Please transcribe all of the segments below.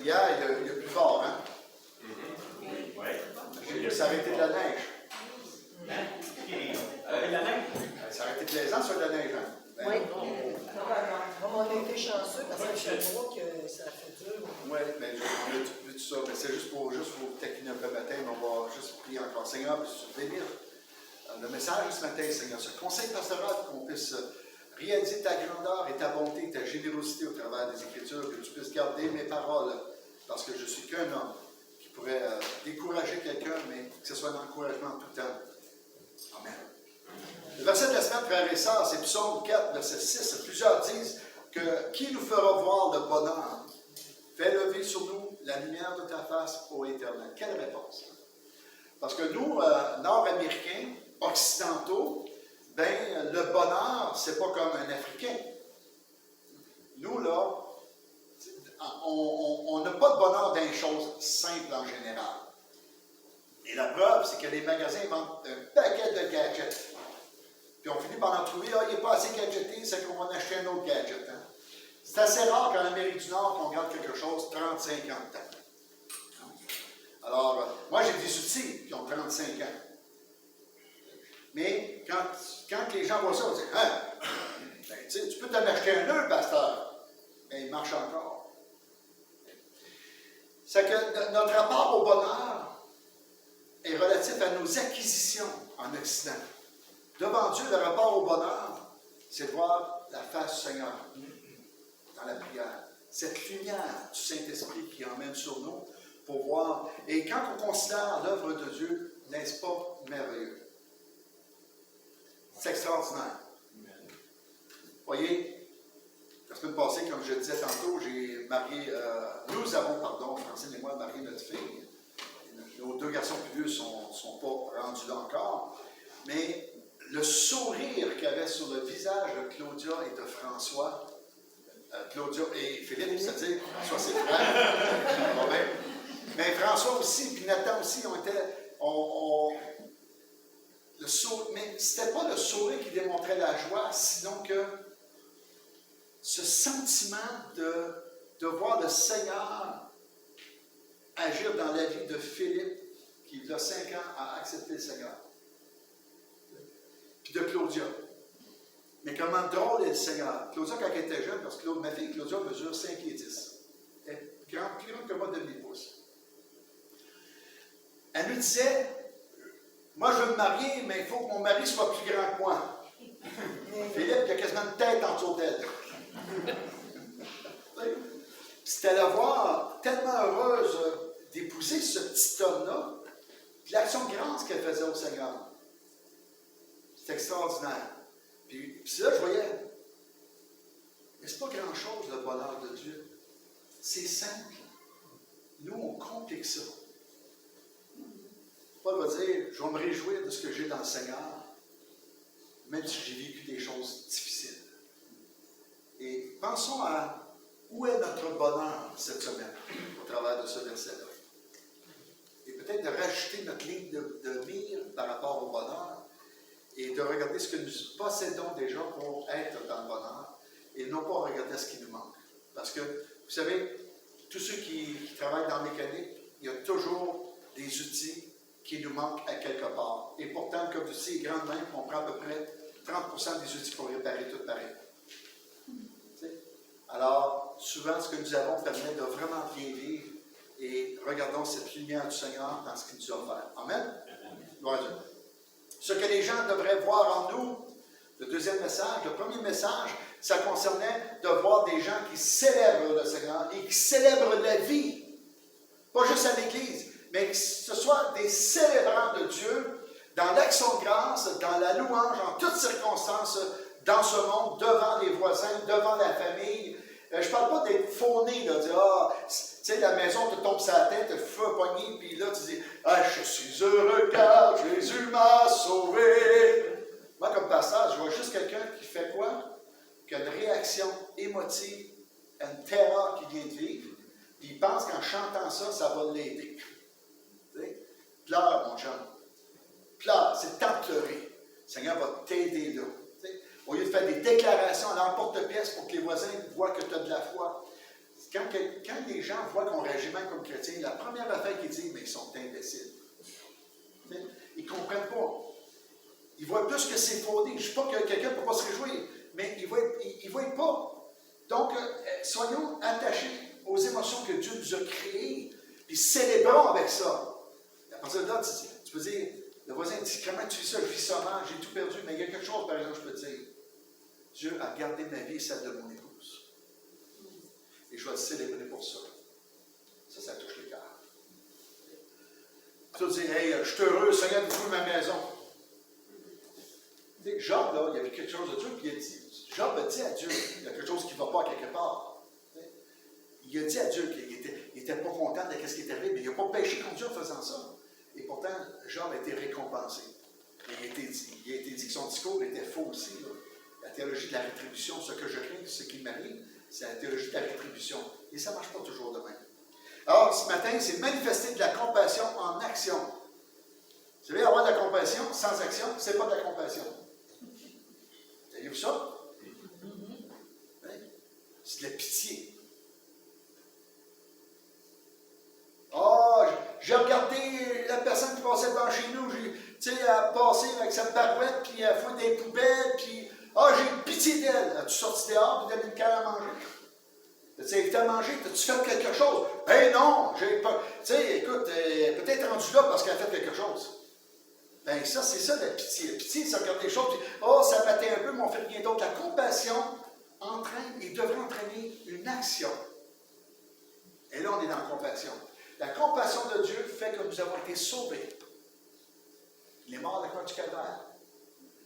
hier, il y a plus fort, hein? Oui. Ça aurait été de la neige. La neige? Ça aurait été plaisant sur de la neige, hein? Ben, Oui. On a été chanceux parce que je crois que ça fait dur. oui, mais on a vu tout ça. Mais c'est juste pour taquiner un peu matin, mais on va juste prier encore. Seigneur, puis bénir le message de ce matin, Seigneur, ce conseil pastoral, qu'on puisse réaliser ta grandeur et ta bonté, ta générosité au travers des Écritures, que tu puisses garder mes paroles, parce que je suis qu'un homme qui pourrait décourager quelqu'un, mais que ce soit un encouragement en tout temps. Amen. Le verset de la semaine, frères et sœurs, c'est Psaume 4, verset 6. Plusieurs disent que qui nous fera voir le bonheur? Fais lever sur nous la lumière de ta face, ô Éternel. Quelle réponse? Parce que nous, Nord-Américains, occidentaux, ben, le bonheur, c'est pas comme un Africain. Nous, là, on n'a pas de bonheur dans les choses simples en général. Et la preuve, c'est que les magasins vendent un paquet de gadgets. Puis on finit par en trouver, il n'est pas assez gadgeté, c'est qu'on va en acheter un autre gadget. Hein? C'est assez rare qu'en Amérique du Nord, qu'on garde quelque chose 30-50 ans. Alors, moi, j'ai des outils qui ont 35 ans. Mais quand les gens voient ça, on dit, hein, ben, tu peux t'en acheter un nœud, pasteur. Mais il marche encore. C'est que notre rapport au bonheur est relatif à nos acquisitions en Occident. Devant Dieu, le rapport au bonheur, c'est de voir la face du Seigneur dans la prière. Cette lumière du Saint-Esprit qui emmène sur nous pour voir. Et quand on considère l'œuvre de Dieu, n'est-ce pas merveilleux? C'est extraordinaire. Voyez, la semaine passée, comme je le disais tantôt, nous avons, Francine et moi, marié notre fille. Nos deux garçons plus vieux ne sont pas rendus là encore. Mais le sourire qu'il y avait sur le visage de Claudia et de François, Claudia et Philippe, c'est-à-dire, François c'est frère, mais François aussi, puis Nathan aussi, mais ce n'était pas le sourire qui démontrait la joie, sinon que ce sentiment de voir le Seigneur agir dans la vie de Philippe, qui, il y a 5 ans, a accepté le Seigneur. Puis de Claudia. Mais comment drôle est le Seigneur. Claudia, quand elle était jeune, parce que ma fille Claudia mesure 5 pieds 10. Elle est plus grande que moi de demi-pouce. Elle nous disait, moi je veux me marier, mais il faut que mon mari soit plus grand que moi. Philippe, il a quasiment une tête en dessous d'elle. C'était la voir tellement heureuse d'épouser ce petit homme-là, puis l'action de grâce qu'elle faisait au Seigneur. C'est extraordinaire. Puis là, je voyais, mais c'est pas grand-chose le bonheur de Dieu. C'est simple. Nous, on complique ça. Paul va dire, je vais me réjouir de ce que j'ai dans le Seigneur, même si j'ai vécu des choses difficiles. Et pensons à où est notre bonheur cette semaine, au travers de ce verset-là. Et peut-être de rajouter notre ligne de mire par rapport au bonheur et de regarder ce que nous possédons déjà pour être dans le bonheur et non pas regarder ce qui nous manque. Parce que, vous savez, tous ceux qui travaillent dans la mécanique, il y a toujours des outils qui nous manquent à quelque part. Et pourtant, comme l'outil est grand de même, on prend à peu près 30% des outils pour réparer tout pareil. Alors, souvent, ce que nous avons permet de vraiment bien vivre et regardons cette lumière du Seigneur dans ce qu'il nous a offert. Amen? Gloire à Dieu. Ce que les gens devraient voir en nous, le deuxième message, le premier message, ça concernait de voir des gens qui célèbrent le Seigneur et qui célèbrent la vie. Pas juste à l'Église, mais que ce soit des célébrants de Dieu dans l'action de grâce, dans la louange, en toutes circonstances, dans ce monde, devant les voisins, devant la famille. Je ne parle pas d'être fauné, de dire, tu sais, la maison te tombe sur la tête, le feu a pogné, puis là, tu dis, je suis heureux car Jésus m'a sauvé. Moi, comme pasteur, je vois juste quelqu'un qui fait quoi? Qui a une réaction émotive, une terreur qu'il vient de vivre, puis il pense qu'en chantant ça, ça va l'aider. Tu sais? Pleure, mon chum. Pleure, c'est le temps de pleurer. Le Seigneur va t'aider là. Au lieu de faire des déclarations à l'emporte-pièce pour que les voisins voient que tu as de la foi, quand les gens voient qu'on réagit mal comme chrétiens, la première affaire qu'ils disent, mais ils sont imbéciles. Ils ne comprennent pas. Ils voient plus que c'est fondé. Je ne dis pas que quelqu'un ne peut pas se réjouir, mais ils ne voient pas. Donc, soyons attachés aux émotions que Dieu nous a créées, puis célébrons avec ça. À partir de là, tu peux dire, le voisin dit, comment tu fais ça? Je vis ça mal, j'ai tout perdu, mais il y a quelque chose, par exemple, je peux te dire. Dieu a gardé ma vie et celle de mon épouse. Et je vais le célébrer pour ça. Ça touche le cœur. Tu vas dire, hey, je suis heureux, Seigneur, de trouver ma maison. Job, là, il y avait quelque chose de Dieu, puis il a dit, Job a dit à Dieu, il y a quelque chose qui ne va pas quelque part. Il a dit à Dieu qu'il n'était pas content de ce qui est arrivé, mais il n'a pas péché contre Dieu en faisant ça. Et pourtant, Job a été récompensé. Il a été dit que son discours était faux aussi. Là. La théologie de la rétribution, ce que je crains, ce qui m'arrive, c'est la théologie de la rétribution. Et ça ne marche pas toujours de même. Alors, ce matin, c'est manifester de la compassion en action. Vous savez, avoir de la compassion sans action, ce n'est pas de la compassion. Vous avez vu ça? Hein? C'est de la pitié. Oh, j'ai regardé la personne qui passait devant chez nous, tu sais, elle passait avec sa barouette, puis elle fouette des poubelles, puis j'ai pitié d'elle. As-tu sorti dehors et donné une canne à manger? As-tu invité à manger? As-tu fait quelque chose? Ben non, j'ai pas. Tu sais, écoute, peut-être rendue là parce qu'elle a fait quelque chose. Ben ça, c'est ça la pitié. La pitié, c'est regarder les choses, puis ça battait un peu, mais on fait rien d'autre. La compassion entraîne et devrait entraîner une action. Et là, on est dans la compassion. La compassion de Dieu fait que nous avons été sauvés. Il est mort à la croix du calvaire.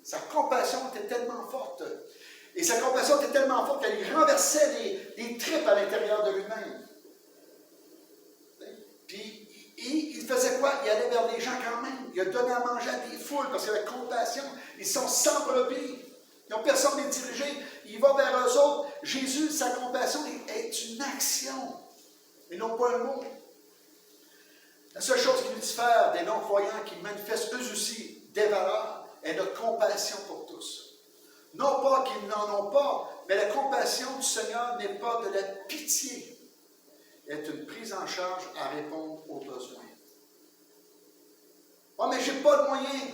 Sa compassion était tellement forte. Et sa compassion était tellement forte qu'elle lui renversait les tripes à l'intérieur de lui-même. Puis, il faisait quoi? Il allait vers les gens quand même. Il a donné à manger à des foules parce qu'il avait compassion. Ils sont sans brebis. Ils n'ont personne à les diriger. Il va vers eux autres. Jésus, sa compassion est une action. Et non pas un mot. La seule chose qui nous diffère des non-croyants qui manifestent eux aussi des valeurs est notre compassion pour tous. Non pas qu'ils n'en ont pas, mais la compassion du Seigneur n'est pas de la pitié. Elle est une prise en charge à répondre aux besoins. Ah, mais je n'ai pas de moyens.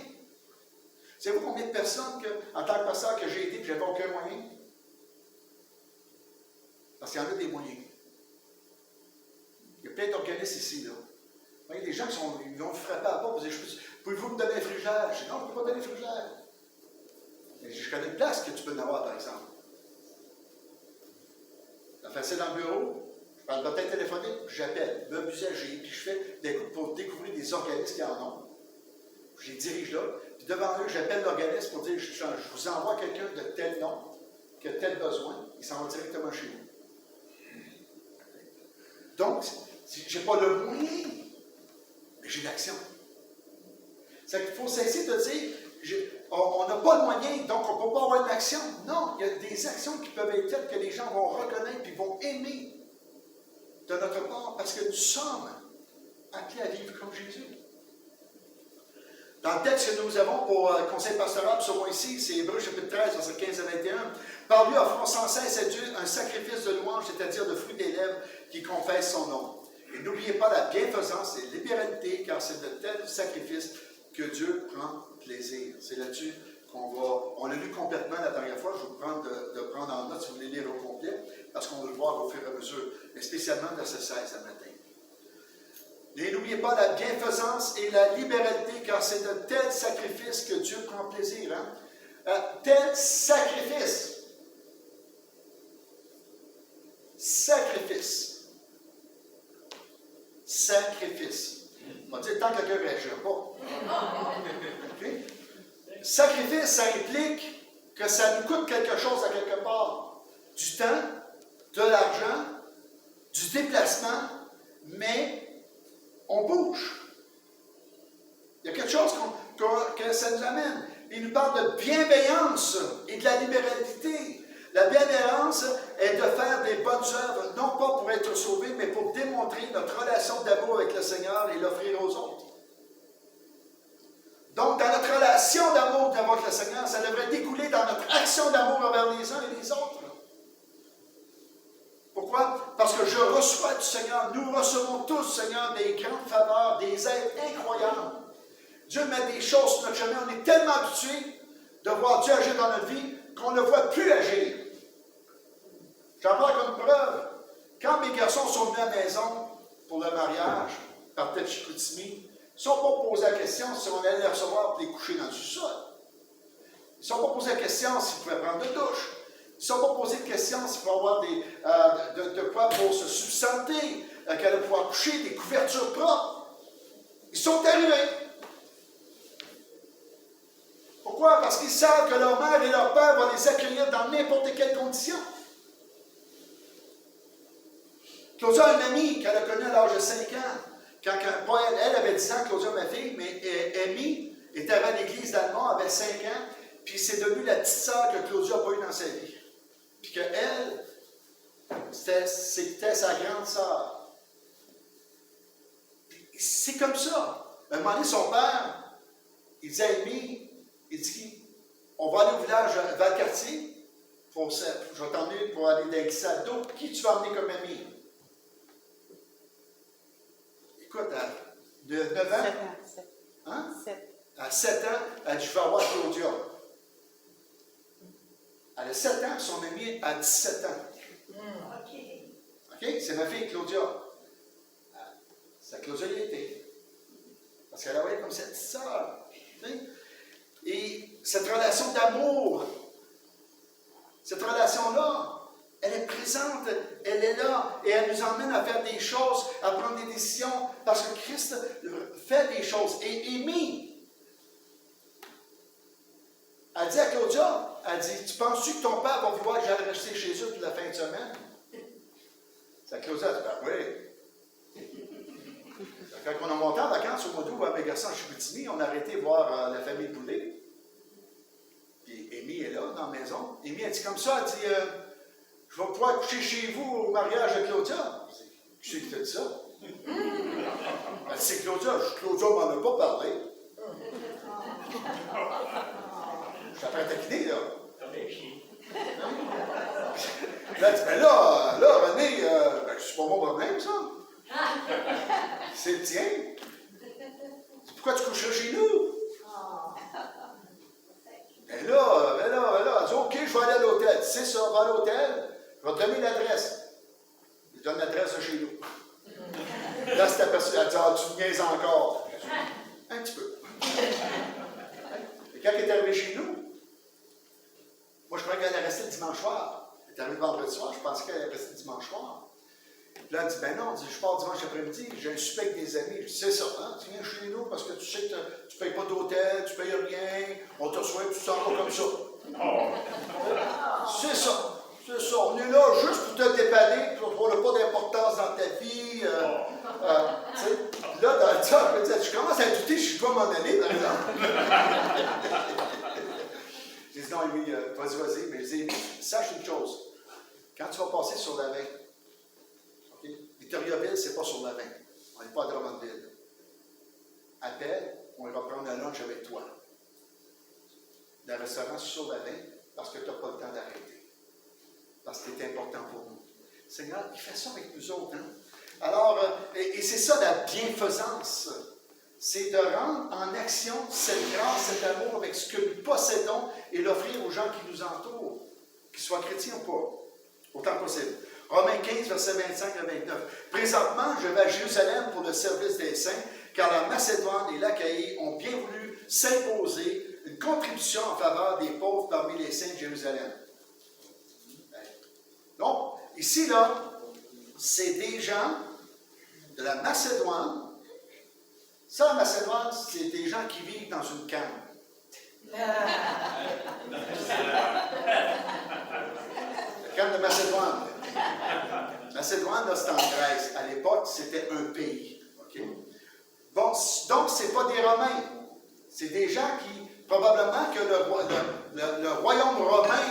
Savez-vous combien de personnes, en tant que pasteur, que j'ai aidé et que je n'avais aucun moyen? Parce qu'il y en a des moyens. Il y a plein d'organismes ici, là. Il y a des gens qui vont frapper à la porte et dire, pouvez-vous me donner un frigère? Je dis, non, je ne peux pas donner un frigère. Mais je connais une place que tu peux en avoir, par exemple. Ça fait ça dans le bureau, je prends le bottin téléphonique, j'appelle, meubles usagers, puis je fais des coups pour découvrir des organismes qui en ont. Je les dirige là, puis devant eux, j'appelle l'organisme pour dire, je vous envoie quelqu'un de tel nom, qui a tel besoin, il s'en va directement chez vous. Donc, je n'ai pas le moyen, mais j'ai l'action. C'est qu'il faut cesser de dire, on n'a pas le moyen, donc on ne peut pas avoir une action. Non, il y a des actions qui peuvent être faites que les gens vont reconnaître et vont aimer de notre part parce que nous sommes appelés à vivre comme Jésus. Dans le texte que nous avons pour le conseil pastoral, ce mois-ci, c'est Hébreux chapitre 13, verset 15 à 21. Par lui, offrons sans cesse à Dieu un sacrifice de louange, c'est-à-dire le fruit des lèvres qui confesse son nom. Et n'oubliez pas la bienfaisance et la libéralité, car c'est de tels sacrifices que Dieu prend plaisir. C'est là-dessus on l'a lu complètement la dernière fois, je vais vous prendre de prendre en note si vous voulez lire au complet, parce qu'on va le voir au fur et à mesure, mais spécialement dans ce 16 ce matin. Et n'oubliez pas la bienfaisance et la libéralité, car c'est de tels sacrifices que Dieu prend plaisir. Tel sacrifice. Sacrifice. Sacrifice. On va dire tant que quelqu'un ne réagira pas. Okay? Sacrifice, ça implique que ça nous coûte quelque chose à quelque part. Du temps, de l'argent, du déplacement, mais on bouge. Il y a quelque chose que ça nous amène. Il nous parle de bienveillance et de la libéralité. La bienveillance est de faire des bonnes œuvres, non pas pour être sauvé, mais pour démontrer notre relation d'amour avec le Seigneur et l'offrir aux autres. Donc, dans notre relation d'amour avec le Seigneur, ça devrait découler dans notre action d'amour envers les uns et les autres. Pourquoi? Parce que je je reçois du Seigneur, nous recevons tous, Seigneur, des grandes faveurs, des aides incroyables. Dieu met des choses sur notre chemin. On est tellement habitués de voir Dieu agir dans notre vie qu'on ne le voit plus agir. J'en parle comme preuve. Quand mes garçons sont venus à la maison pour le mariage, par tête Chicoutimi, ils ne sont pas posé la question si on allait les recevoir pour les coucher dans le sous-sol. Ils ne sont pas posé la question s'ils pouvaient prendre de douche. Ils ne sont pas posé de question s'il faut avoir de quoi pour se substanter, qu'elle allait pouvoir coucher, des couvertures propres. Ils sont arrivés. Pourquoi? Parce qu'ils savent que leur mère et leur père vont les accueillir dans n'importe quelle condition. Claudia a une amie qu'elle a connue à l'âge de 5 ans. Pas elle avait 10 ans, Claudia, ma fille, mais Amy était à l'église d'Allemand, avait 5 ans, puis c'est devenu la petite sœur que Claudia n'a pas eue dans sa vie. Puis qu'elle, c'était sa grande sœur. C'est comme ça. À un moment donné, son père, il disait à Amy, il dit, on va aller au village Valcartier, je vais t'emmener pour aller dans le glissade d'eau. Qui tu vas emmener comme ami? Écoute, à 9 ans? 7 ans. Hein? 7. À 7 ans, elle dit, je vais avoir Claudia. Elle a 7 ans, son ami a 17 ans. OK? C'est ma fille, Claudia. C'est Claudia y était. Parce qu'elle la voyait comme cette petite sœur. Et cette relation d'amour, cette relation-là, elle est présente, elle est là, et elle nous emmène à faire des choses, à prendre des décisions, parce que Christ fait des choses. Et Amy, elle dit à Claudia, elle dit, tu penses-tu que ton père va vouloir que j'aille rester chez eux toute la fin de semaine? C'est Claudia, elle dit, ben oui. Quand on a monté en vacances au mois d'août à mes garçons à Chicoutimi, on a arrêté de voir la famille Poulet. Puis Amy est là, dans la maison. Amy, elle dit comme ça, elle dit, je vais pouvoir coucher chez vous au mariage de Claudia. Je sais qui t'a dit ça. Elle dit, c'est Claudia. Claudia ne m'en a pas parlé. Je suis en train de taquiner, là. Elle dit, ben là, René, c'est pas mon problème, ça. C'est le tien. Pourquoi tu coucheras chez nous? Et là, elle dit, OK, je vais aller à l'hôtel. C'est ça, va à l'hôtel, je vais te donner l'adresse. Je donne l'adresse de chez nous. Là, c'est aperçu, elle dit, ah, tu me niaises encore. Un petit peu. Et quand elle est arrivée chez nous, moi, je croyais qu'elle allait rester le dimanche soir. Elle est arrivée le vendredi soir, je pensais qu'elle allait rester le dimanche soir. Puis là, elle dit, ben non, je pars dimanche après-midi, j'ai un souper avec des amis. Je dis, c'est ça, hein? Tu viens chez nous parce que tu sais que tu ne payes pas d'hôtel, tu ne payes rien, on te reçoit, tu te sens pas comme ça. C'est ça. C'est ça. On est là juste pour te dépanner, puis on n'a pas d'importance dans ta vie. Là, dans le temps, je commence à douter si je dois m'en aller, par exemple. J'ai dit, non, lui, vas-y, mais je dis, sache une chose. Quand tu vas passer sur la 20, Victoriaville, ce n'est pas sur la 20. On n'est pas à Drummondville. Appelle, on va prendre un lunch avec toi. Le restaurant, c'est sur la 20 parce que tu n'as pas le temps d'arrêter. Parce que tu es important pour nous. Seigneur, il fait ça avec nous autres. Hein? Alors, et c'est ça la bienfaisance. C'est de rendre en action cette grâce, cet amour avec ce que nous possédons et l'offrir aux gens qui nous entourent, qu'ils soient chrétiens ou pas, autant que possible. Romains 15, versets 25 à 29. Présentement, je vais à Jérusalem pour le service des saints, car la Macédoine et l'Achaïe ont bien voulu s'imposer une contribution en faveur des pauvres parmi les saints de Jérusalem. Donc, ici, là, c'est des gens de la Macédoine. Ça, la Macédoine, c'est des gens qui vivent dans une canne. La canne de Macédoine. Macédoine, là, c'est en Grèce. À l'époque, c'était un pays. Okay? Bon, donc, ce n'est pas des Romains. C'est des gens qui, probablement que le royaume romain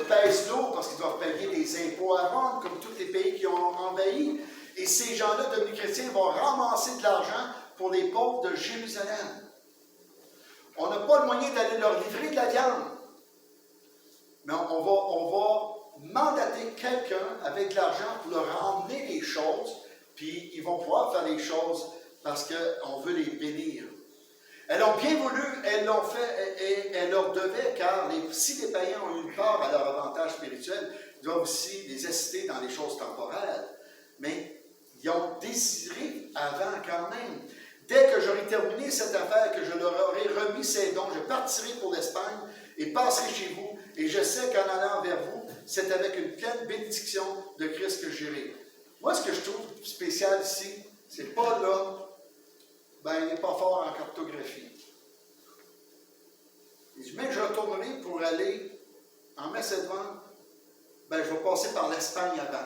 pèse lourd parce qu'ils doivent payer des impôts à Rome, comme tous les pays qui ont envahi. Et ces gens-là, devenus chrétiens, vont ramasser de l'argent pour les pauvres de Jérusalem. On n'a pas le moyen d'aller leur livrer de la viande. Mais on va mandater quelqu'un avec de l'argent pour leur emmener les choses, puis ils vont pouvoir faire les choses parce qu'on veut les bénir. Elles ont bien voulu, elles l'ont fait et elles leur devaient, car si les païens ont eu une part à leur avantage spirituel, ils doivent aussi les assister dans les choses temporaires. Mais ils ont désiré avant quand même. Dès que j'aurai terminé cette affaire, que je leur aurai remis ces dons, je partirai pour l'Espagne et passerai chez vous. Et je sais qu'en allant vers vous, c'est avec une pleine bénédiction de Christ que j'irai. Moi, ce que je trouve spécial ici, c'est pas là, ben, il n'est pas fort en cartographie. Il dit, mais je retournerai pour aller en Macédoine, ben, je vais passer par l'Espagne avant.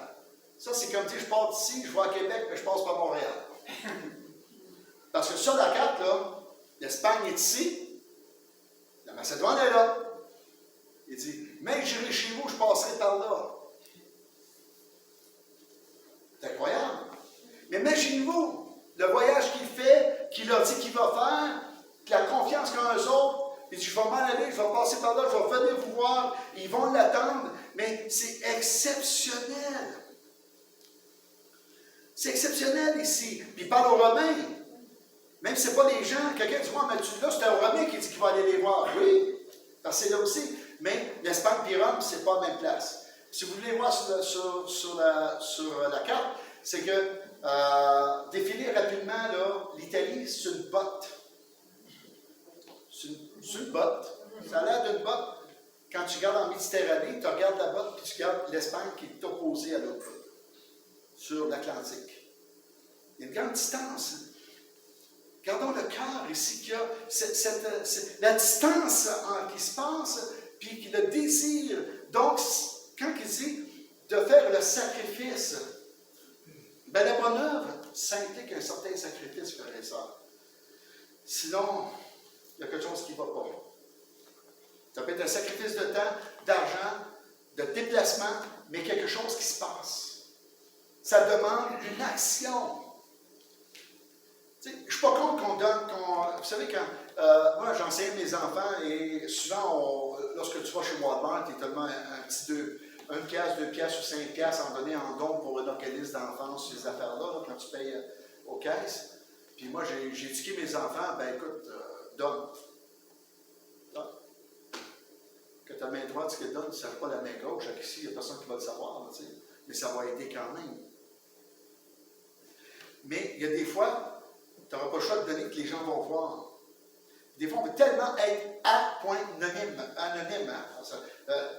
Ça, c'est comme dire, je pars d'ici, je vais à Québec, mais je passe par Montréal. Parce que sur la carte, là, l'Espagne est ici, la Macédoine est là. Il dit, mais j'irai chez vous, je passerai par là. C'est incroyable. Mais imaginez-vous, le voyage qu'il fait, qu'il a dit qu'il va faire, la confiance qu'en eux autres, il dit, je vais m'en aller, je vais passer par là, je vais venir vous voir, ils vont l'attendre. Mais c'est exceptionnel. C'est exceptionnel ici. Puis il parle aux Romains. Même si ce n'est pas les gens, quelqu'un dit, moi, mais là, c'était aux Romains qui dit qu'il va aller les voir. Oui, parce que c'est là aussi. Mais l'Espagne et Rome, ce n'est pas la même place. Si vous voulez voir sur la carte, c'est que, défiler rapidement, là, l'Italie, c'est une botte. C'est une botte. Ça a l'air d'une botte. Quand tu regardes en Méditerranée, tu regardes la botte, puis tu regardes l'Espagne qui est opposée à l'autre, sur l'Atlantique. Il y a une grande distance. Regardons le cœur ici, qu'il y a la distance qui se passe, puis le désir. Donc, quand il dit de faire le sacrifice, ben la bonne œuvre, ça implique un certain sacrifice, frères et sœurs. Sinon, il y a quelque chose qui ne va pas. Ça peut être un sacrifice de temps, d'argent, de déplacement, mais quelque chose qui se passe. Ça demande une action. Je ne suis pas contre qu'on donne, vous savez, quand moi j'enseigne mes enfants et souvent, lorsque tu vas chez Walmart, tu es tellement un petit 1 piastre, 2 piastres ou 5 piastres en donner en don pour un organisme d'enfance, ces affaires-là, là, quand tu payes aux caisses. Puis moi, j'ai éduqué mes enfants, ben écoute, donne. Que ta main droite, ce qu'elle donne, ne sert pas la main gauche. Ici, il n'y a personne qui va le savoir, là, mais ça va aider quand même. Mais il y a des fois, tu n'auras pas le choix de donner que les gens vont voir. Des fois, on veut tellement être anonyme.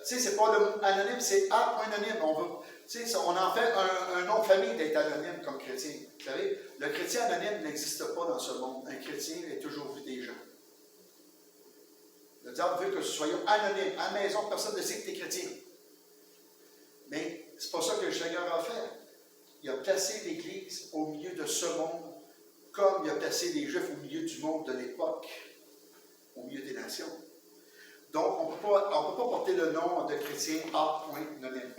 C'est pas le mot anonyme, c'est anonyme. On en fait un nom de famille d'être anonyme comme chrétien. Vous savez, le chrétien anonyme n'existe pas dans ce monde. Un chrétien est toujours vu des gens. Le diable veut que nous soyons anonymes. À la maison, personne ne sait que tu es chrétien. Mais c'est pas ça que le Seigneur a fait. Il a placé l'Église au milieu de ce monde, comme il a placé les Juifs au milieu du monde de l'époque, au milieu des nations. Donc, on ne peut pas porter le nom de chrétien anonyme.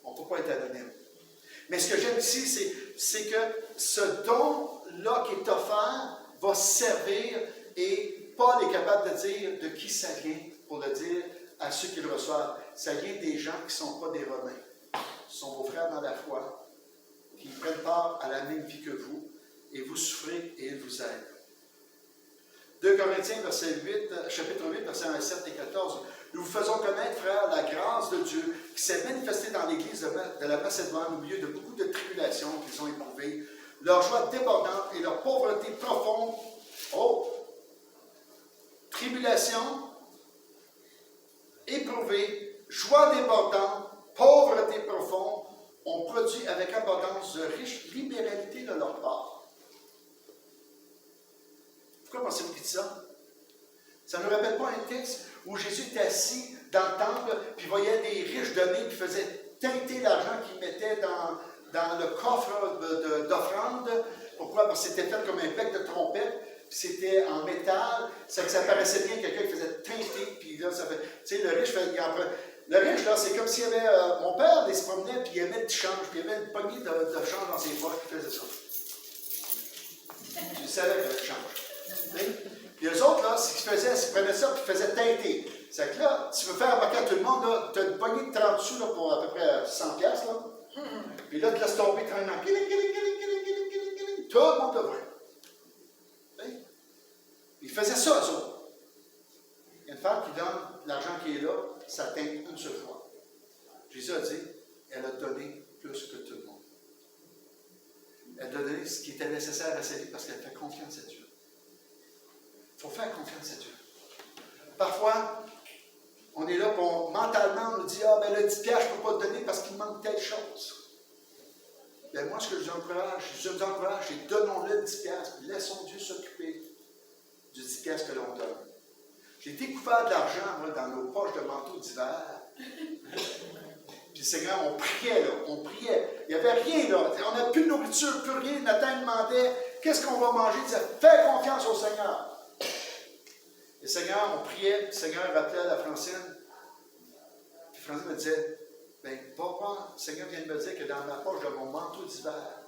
On ne peut pas être anonyme. Mais ce que j'aime ici, c'est que ce don-là qui est offert va servir, et Paul est capable de dire de qui ça vient, pour le dire à ceux qui le reçoivent. Ça vient des gens qui ne sont pas des Romains. Ce sont vos frères dans la foi, qui prennent part à la même vie que vous, et vous souffrez et ils vous aident. 2 Corinthiens, chapitre 8, versets 1, 7 et 14. Nous vous faisons connaître, frères, la grâce de Dieu qui s'est manifestée dans l'Église de la Macédoine au milieu de beaucoup de tribulations qu'ils ont éprouvées, leur joie débordante et leur pauvreté profonde. Oh! Tribulation, éprouvée, joie débordante, pauvreté profonde, ont produit avec abondance de riche libéralité de leur part. Pourquoi pensez-vous qu'il dit ça? Ça ne nous rappelle pas un texte où Jésus était assis dans le temple, puis voyait des riches donner, puis faisait teinter l'argent qu'il mettait dans le coffre d'offrande. Pourquoi? Parce que c'était fait comme un bec de trompette, puis c'était en métal, ça paraissait bien quelqu'un qui faisait teinter, puis là, ça fait. Tu sais, le riche, là, c'est comme s'il y avait. Mon père, il se promenait, puis il aimait du change, puis il y avait une poignée de change dans ses poches, puis il faisait ça. Il savait qu'il y avait du change. Puis eux autres, là, ce qu'ils faisaient, c'est qu'ils prenaient ça, puis ils faisaient teinter. C'est que là, tu veux faire remarquer à tout le monde, tu as une poignée de 30 sous là, pour à peu près 100 piastres, là. Puis là, tu laisses tomber tranquillement. Tout le monde le voit. Il faisait ça, eux autres. Il y a une femme qui donne l'argent qui est là, ça atteint une seule fois. Jésus a dit, elle a donné plus que tout le monde. Elle a donné ce qui était nécessaire à sa vie parce qu'elle fait confiance à Dieu. Il faut faire confiance à Dieu. Parfois, on est là, pour mentalement, on nous dit, ah, ben le 10 piastres, je ne peux pas te donner parce qu'il manque telle chose. Ben moi, ce que je vous encourage, c'est donnons-le 10 piastres, laissons Dieu s'occuper du 10 piastres que l'on donne. J'ai découvert de l'argent, moi, dans nos poches de manteaux d'hiver. Puis Seigneur, on priait, là, on priait. Il n'y avait rien, là. On n'avait plus de nourriture, plus rien. Nathan demandait, qu'est-ce qu'on va manger? Il disait, fais confiance au Seigneur. Et Seigneur, on priait, le Seigneur rappelait à la Francine. Puis Francine me disait, bien, va voir, le Seigneur vient de me dire que dans ma poche de mon manteau d'hiver,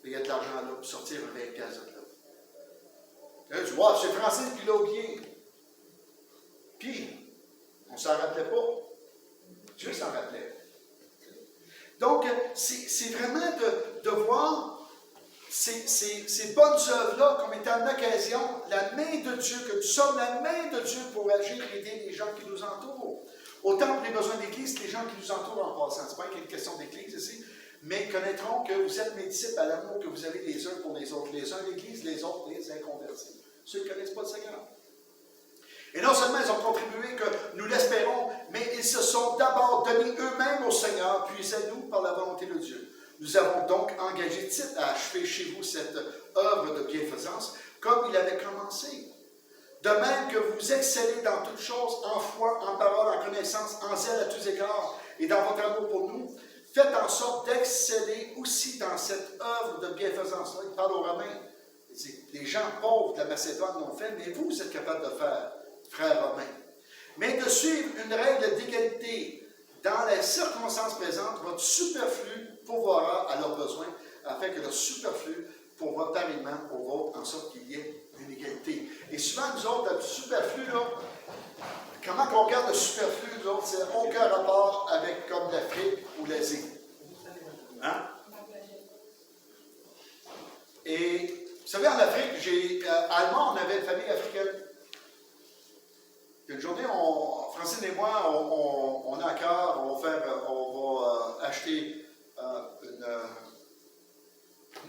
il y a de l'argent là pour sortir 20 piastres de là. Et là, tu vois, c'est Francine qui l'a oublié. Puis, on ne s'en rappelait pas. Dieu s'en rappelait. Donc, c'est vraiment de voir ces bonnes œuvres-là comme étant une occasion, la main de Dieu, que nous sommes la main de Dieu pour agir et aider les gens qui nous entourent. Autant pour les besoins d'église que les gens qui nous entourent en passant. Ce n'est pas une question d'église ici, mais connaîtront que vous êtes mes disciples à l'amour que vous avez les uns pour les autres. Les uns l'église, les autres les inconvertis. Ceux qui ne connaissent pas le Seigneur. Et non seulement ils ont contribué que nous l'espérons, mais ils se sont d'abord donnés eux-mêmes au Seigneur, puis à nous par la volonté de Dieu. Nous avons donc engagé Tite à achever chez vous cette œuvre de bienfaisance, comme il avait commencé. De même que vous excellez dans toutes choses, en foi, en parole, en connaissance, en zèle à tous égards, et dans votre amour pour nous, faites en sorte d'exceller aussi dans cette œuvre de bienfaisance-là. Il parle aux Romains. Il dit, les gens pauvres de la Macédoine l'ont fait, mais vous êtes capables de faire, frères romains. Mais de suivre une règle d'égalité dans les circonstances présentes, votre superflu pourvoira à leurs besoins, afin que leur superflu pourvoie pareillement au vôtre, en sorte qu'il y ait une égalité. Et souvent, nous autres, le superflu, là, comment on regarde le superflu, nous autres, c'est aucun rapport avec comme l'Afrique ou l'Asie. Hein? Et vous savez, en Afrique, Allemand, on avait une famille africaine. Une journée, Francine et moi, on a à cœur, on va acheter une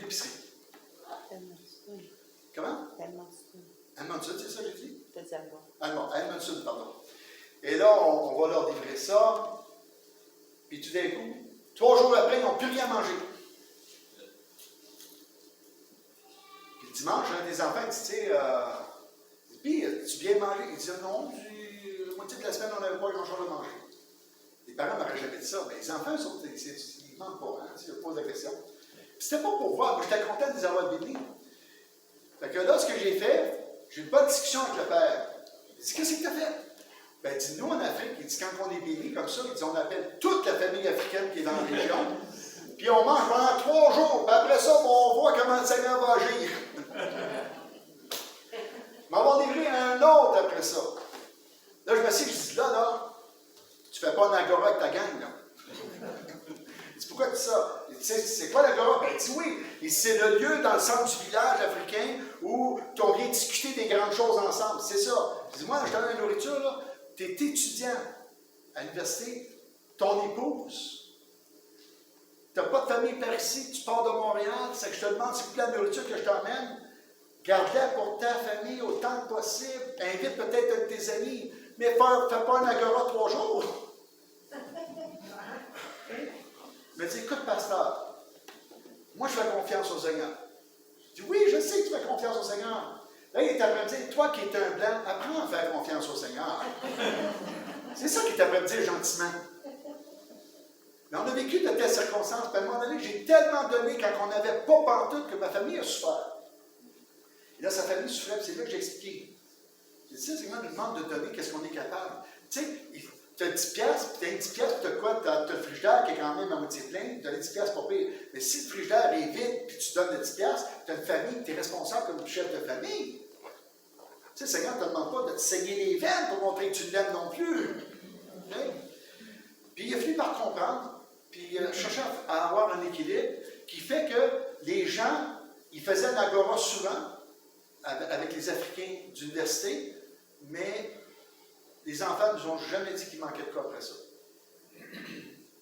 épicerie. Comment? Edmondson, c'est ça que j'ai dit? T'as dit allemand. Allemand, Edmondson, pardon. Et là, on va leur livrer ça. Puis tout d'un coup, 3 jours après, ils n'ont plus rien mangé. Puis le dimanche, un des enfants dit, tu sais, puis, tu viens manger? Il dit, non, la moitié de la semaine, on n'avait pas grand-chose à manger. Les parents ne m'auraient jamais dit ça. Mais les enfants, ils ne mentent pas, hein, ils posent la question. Puis c'était pas pour voir, moi j'étais content de les avoir bénis. Fait que là, ce que j'ai fait, j'ai eu une bonne discussion avec le père. Il dit, qu'est-ce que tu as fait? Ben, il dit, nous en Afrique, il dit, quand on est bénis comme ça, il dit, on appelle toute la famille africaine qui est dans la région, puis on mange pendant 3 jours, puis après ça, on voit comment le Seigneur va agir. Mais on va en livrer un autre après ça. Là, je me suis dit, là, tu fais pas un agora avec ta gang, là. Il dit, pourquoi tu dis ça? Il dit, c'est quoi l'agora? Ben, il dit, oui. C'est le lieu dans le centre du village africain où on vient discuter des grandes choses ensemble. C'est ça. Je dis, moi, je te donne la nourriture, là. Tu es étudiant à l'université, ton épouse. Tu n'as pas de famille par ici, tu pars de Montréal, c'est que je te demande, s'il vous plaît, la nourriture que je t'emmène. Garde-la pour ta famille autant que possible. Invite peut-être un de tes amis, mais fais pas un agora 3 jours. Il me dit, écoute, pasteur, moi je fais confiance au Seigneur. Je dis, oui, je sais que tu fais confiance au Seigneur. Là, il est en train de dire, toi qui es un blanc, apprends à faire confiance au Seigneur. C'est ça qu'il est en train de dire gentiment. Mais on a vécu de telles circonstances. Puis à un moment donné, j'ai tellement donné quand on n'avait pas pantoute que ma famille a souffert. Et là, sa famille souffrait, c'est là que j'ai expliqué. J'ai dit, le Seigneur nous demande de donner qu'est-ce qu'on est capable. Tu sais, tu as 10 piastres, puis tu as 10 piastres, tu as quoi? Tu as le frigidaire qui est quand même à moitié plein, tu as les 10 piastres pas pire. Mais si le frigidaire est vide, puis tu donnes les 10 piastres, tu as une famille, tu es responsable comme chef de famille. Tu Tu sais, le Seigneur ne te demande pas de te saigner les veines pour montrer que tu l'aimes non plus. Okay? Puis il a fini par comprendre, puis il a cherché à avoir un équilibre qui fait que les gens, ils faisaient l'agora souvent avec les Africains d'université, mais les enfants ne nous ont jamais dit qu'il manquait de quoi après ça.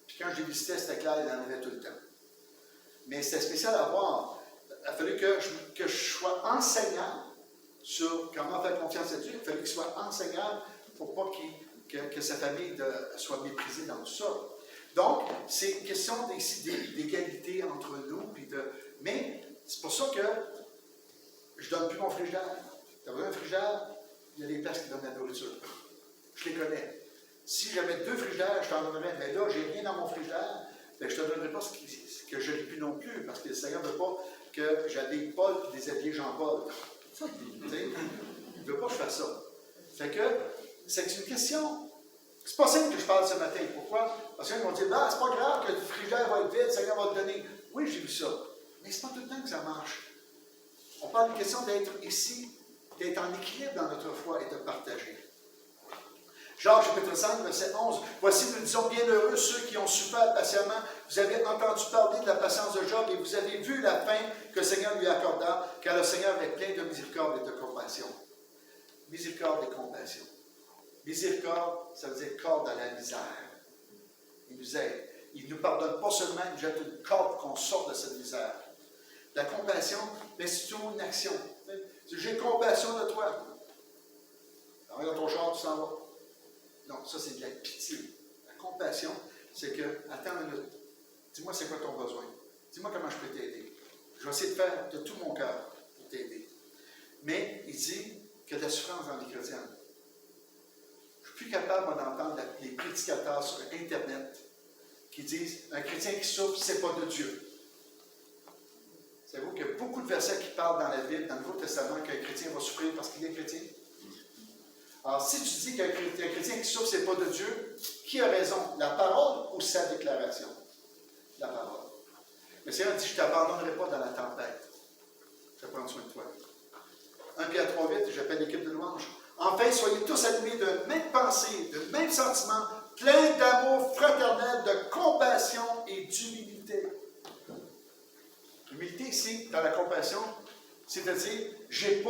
Puis quand je les visitais, c'était clair, il en avait tout le temps. Mais c'était spécial à voir. Il a fallu que je sois enseignant sur comment faire confiance à Dieu. Il a fallu qu'il soit enseignant pour pas que sa famille soit méprisée dans tout ça. Donc, c'est une question d'égalité entre nous. Mais c'est pour ça que je ne donne plus mon frigidaire. Tu as vu un frigidaire? Il y a des places qui donnent la nourriture. Je les connais. Si j'avais 2 frigidaires, je t'en donnerais. Mais là, j'ai rien dans mon frigidaire. Je ne te donnerai pas ce que je n'ai plus non plus. Parce que le Seigneur ne veut pas que j'habille Paul et déshabille Jean-Paul. Il ne veut pas que je fasse ça. Fait que c'est une question. C'est pas simple que je parle ce matin. Pourquoi? Parce qu'ils vont dire, c'est pas grave que le frigidaire va être vide, le Seigneur va te donner. Oui, j'ai vu ça. Mais c'est pas tout le temps que ça marche. On parle d'une question d'être ici, d'être en équilibre dans notre foi et de partager. Jacques chapitre 5, verset 11. Voici, nous disons, bienheureux ceux qui ont souffert patiemment. Vous avez entendu parler de la patience de Job et vous avez vu la fin que le Seigneur lui accorda, car le Seigneur est plein de miséricorde et de compassion. Miséricorde et compassion. Miséricorde, ça veut dire corde à la misère. Il nous aide. Il ne nous pardonne pas seulement, il nous jette une corde pour qu'on sorte de cette misère. La compassion, mais c'est toujours une action. J'ai compassion de toi. Regarde ton char, tu s'en vas. Non, ça c'est de la pitié. La compassion, c'est que, attends une minute, dis-moi c'est quoi ton besoin. Dis-moi comment je peux t'aider. Je vais essayer de faire de tout mon cœur pour t'aider. Mais il dit qu'il y a de la souffrance dans les chrétiens. Je ne suis plus capable moi, d'entendre les prédicateurs sur Internet qui disent un chrétien qui souffre, c'est pas de Dieu. Savez-vous qu'il y a beaucoup de versets qui parlent dans la Bible, dans le Nouveau Testament, qu'un chrétien va souffrir parce qu'il est chrétien? Alors, si tu dis qu'un chrétien qui souffre, ce n'est pas de Dieu, qui a raison? La parole ou sa déclaration? La parole. Le Seigneur dit, je ne t'abandonnerai pas dans la tempête. Je vais prendre soin de toi. 1 Pierre 3,8, j'appelle l'équipe de louange. Enfin, soyez tous animés de même pensée, de même sentiment, plein d'amour fraternel, de compassion et d'humilité. L'humilité ici, dans la compassion, c'est-à-dire, je ne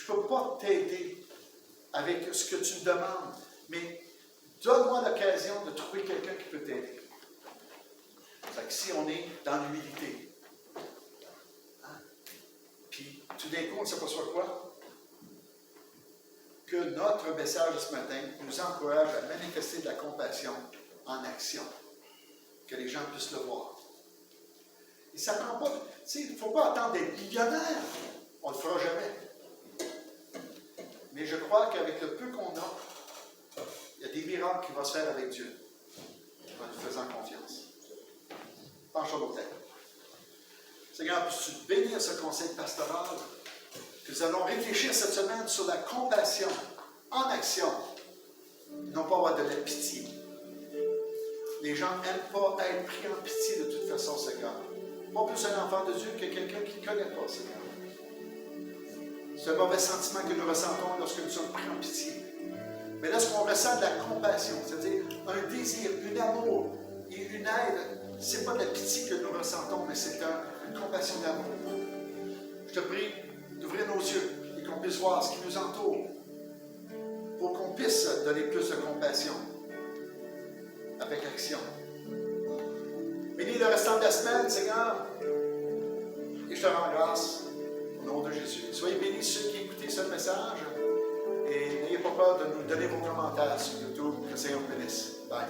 peux pas t'aider avec ce que tu me demandes, mais donne-moi l'occasion de trouver quelqu'un qui peut t'aider. C'est que si on est dans l'humilité, hein? Puis tout d'un coup, on s'aperçoit quoi? Que notre message ce matin nous encourage à manifester de la compassion en action, que les gens puissent le voir. Et ça ne prend pas, il ne faut pas attendre d'être millionnaire, on ne le fera jamais. Mais je crois qu'avec le peu qu'on a, il y a des miracles qui vont se faire avec Dieu, en nous faisant confiance. Penchons nos têtes. Seigneur, puisses-tu bénir ce conseil pastoral, que nous allons réfléchir cette semaine sur la compassion en action, non pas avoir de la pitié. Les gens n'aiment pas être pris en pitié de toute façon, Seigneur. Pas plus un enfant de Dieu que quelqu'un qui ne connaît pas, Seigneur. C'est un mauvais sentiment que nous ressentons lorsque nous sommes pris en pitié. Mais lorsqu'on ressent de la compassion, c'est-à-dire un désir, un amour et une aide, ce n'est pas de la pitié que nous ressentons, mais c'est une compassion d'amour. Je te prie d'ouvrir nos yeux et qu'on puisse voir ce qui nous entoure pour qu'on puisse donner plus de compassion avec action. Bénis le restant de la semaine, Seigneur, et je te rends grâce. Au nom de Jésus. Soyez bénis ceux qui écoutez ce message et n'ayez pas peur de nous donner vos commentaires sur YouTube. Que le Seigneur vous bénisse. Bye.